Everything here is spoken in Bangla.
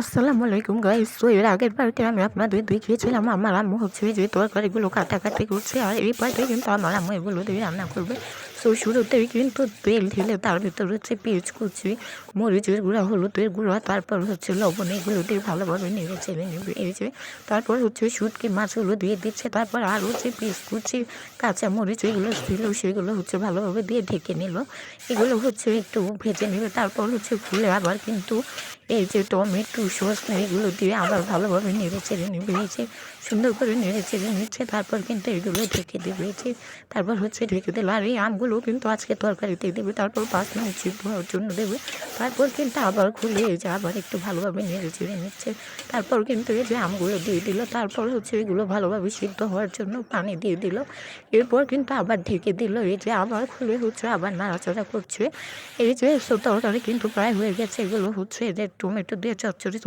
আসসালামু আলাইকুম গাইস। তো এর আগের বাড়িতে আমি আপনাদের দেখিয়েছিলাম আমার আম্মু হচ্ছে যে তরকারিগুলো কাটাকাটি করছে, আর এই পাশে কিন্তু আমার আম্মু এগুলো দিয়ে রান্না করবে। তো শুরুতেই কিন্তু তেল ঢেলে তার ভিতর হচ্ছে পেঁয়াজ কুচি, মরিচের গুঁড়া, হলুদের গুঁড়া, তারপর হচ্ছে লবণ, এগুলো দিয়ে ভালোভাবে নেড়ে চেড়ে নেবে। এই যে তারপর হচ্ছে শুটকি মাছগুলো দিয়ে দিচ্ছে, তারপর আর হচ্ছে পেঁয়াজ কুচি, কাঁচা মরিচ এগুলো ছিল সেগুলো হচ্ছে ভালোভাবে দিয়ে ঢেকে নিল। এগুলো হচ্ছে একটু ভেজে নেবে, তারপর হচ্ছে খুলে আবার কিন্তু এই যে টমেটো সস এগুলো দিয়ে আবার ভালোভাবে নেড়ে চেড়ে নেবে। এই যে সুন্দর করে নেড়ে চেড়ে নিচ্ছে, তারপর কিন্তু এগুলো ঢেকে দেবে। এই যে তারপর হচ্ছে ঢেকে দিল, আর এই আমগুলো কিন্তু আজকে তরকারিতে দেবে, তারপর 5 মিনিট সিদ্ধ হওয়ার জন্য দেবে। তারপর কিন্তু আবার খুলে এই যে আবার একটু ভালোভাবে নেড়ে চেড়ে নিচ্ছে, তারপর কিন্তু এই যে আমগুলো দিয়ে দিল, তারপর হচ্ছে এগুলো ভালোভাবে সিদ্ধ হওয়ার জন্য পানি দিয়ে দিল। এরপর কিন্তু আবার ঢেকে দিল, এই যে আবার খুলে হচ্ছে আবার নাড়াচাড়া করছে। এই যে তরকারি কিন্তু প্রায় হয়ে গেছে। এগুলো হচ্ছে যে টমেটো দিয়ে চচ্চড়ি।